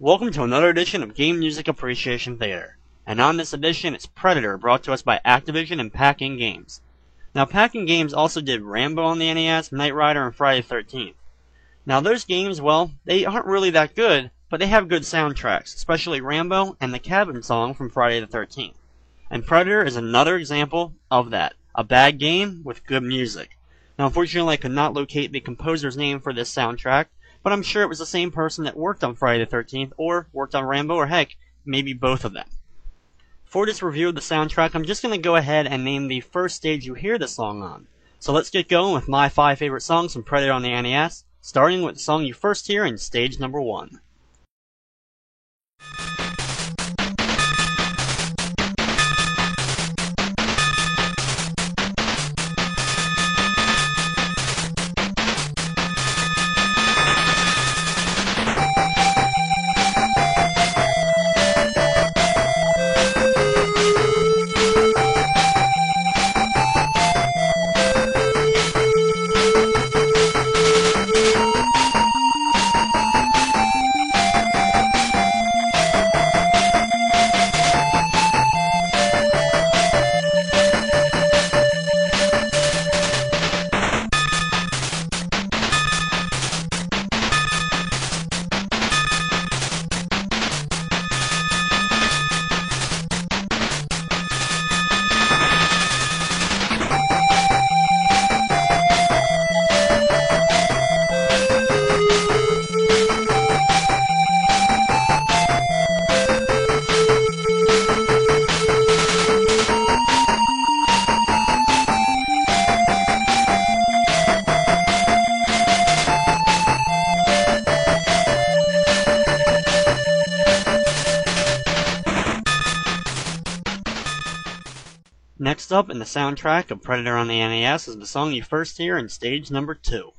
Welcome to another edition of Game Music Appreciation Theater. And on this edition, it's Predator, brought to us by Activision and Pack-In Games. Now, Pack-In Games also did Rambo on the NES, Knight Rider, and Friday the 13th. Now, those games, well, they aren't really that good, but they have good soundtracks, especially Rambo and the Cabin song from Friday the 13th. And Predator is another example of that. A bad game with good music. Now, unfortunately, I could not locate the composer's name for this soundtrack, but I'm sure it was the same person that worked on Friday the 13th, or worked on Rambo, or heck, maybe both of them. For this review of the soundtrack, I'm just going to go ahead and name the first stage you hear the song on. So let's get going with my 5 favorite songs from Predator on the NES, starting with the song you first hear in stage number 1. Next up in the soundtrack of Predator on the NES is the song you first hear in stage number 2.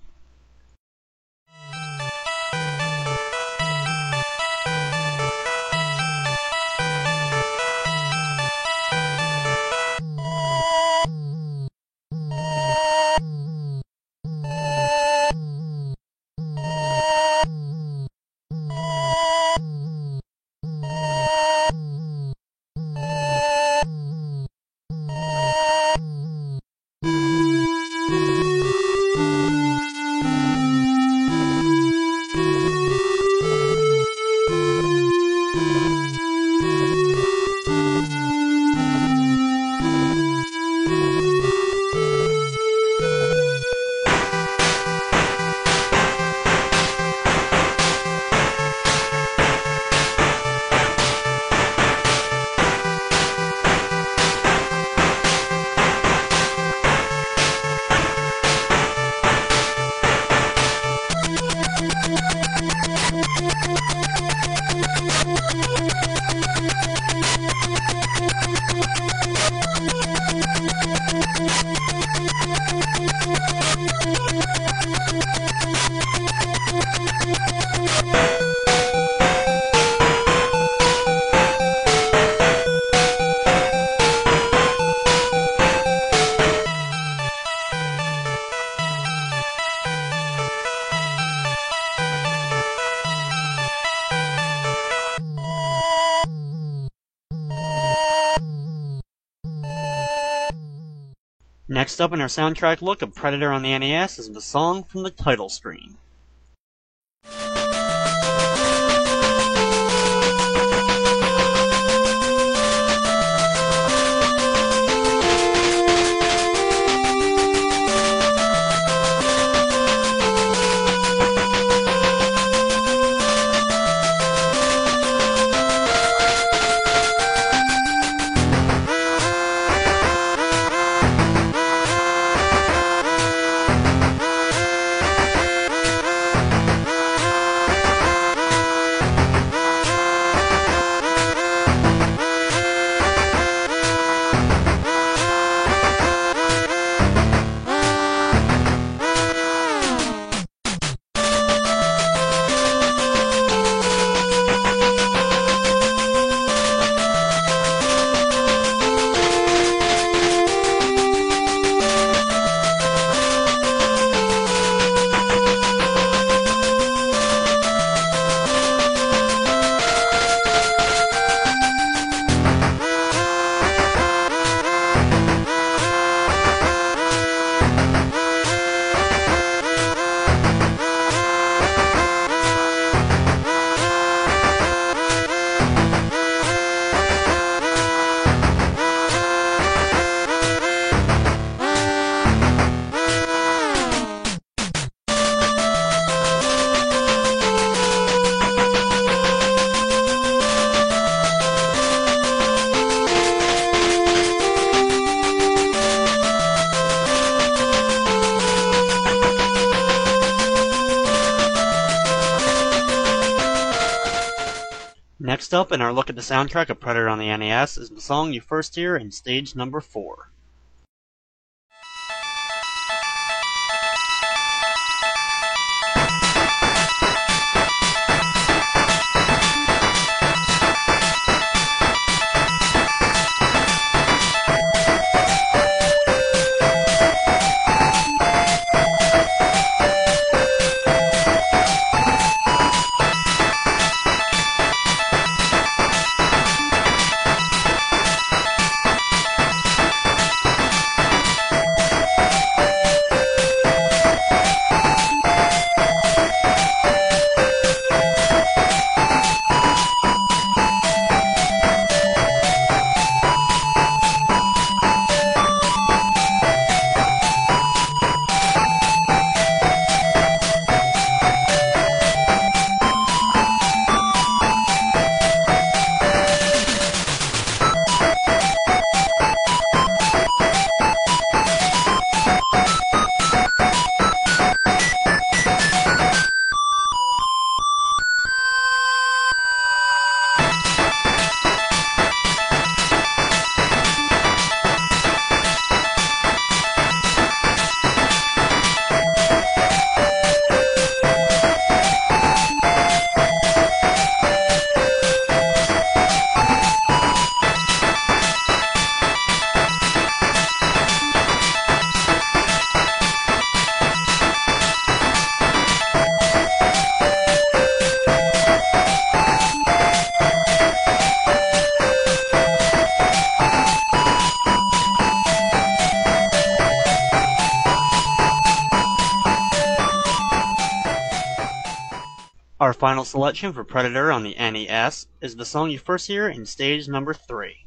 Next up in our soundtrack look of Predator on the NES is the song from the title screen. Next up in our look at the soundtrack of Predator on the NES is the song you first hear in stage number 4. Our final selection for Predator on the NES is the song you first hear in stage number 3.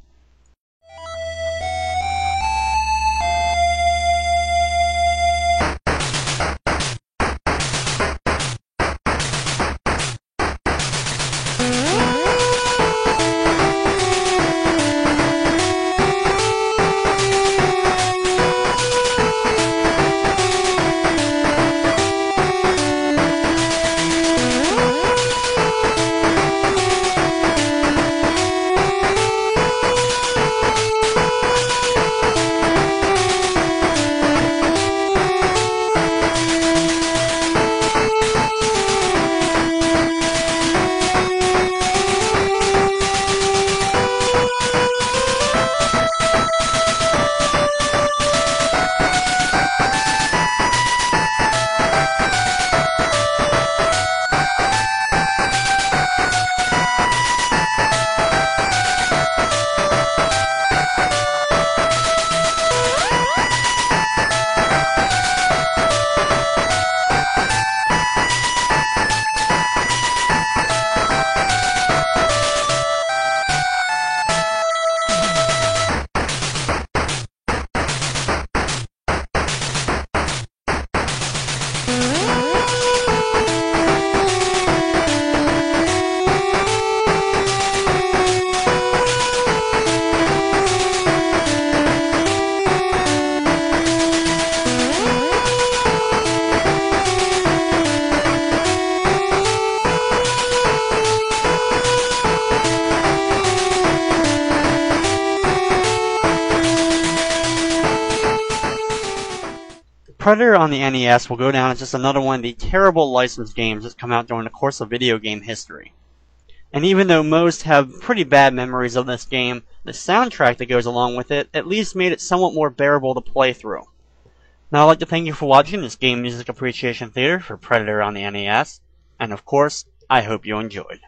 Predator on the NES will go down as just another one of the terrible licensed games that's come out during the course of video game history. And even though most have pretty bad memories of this game, the soundtrack that goes along with it at least made it somewhat more bearable to play through. Now I'd like to thank you for watching this Game Music Appreciation Theater for Predator on the NES, and of course, I hope you enjoyed.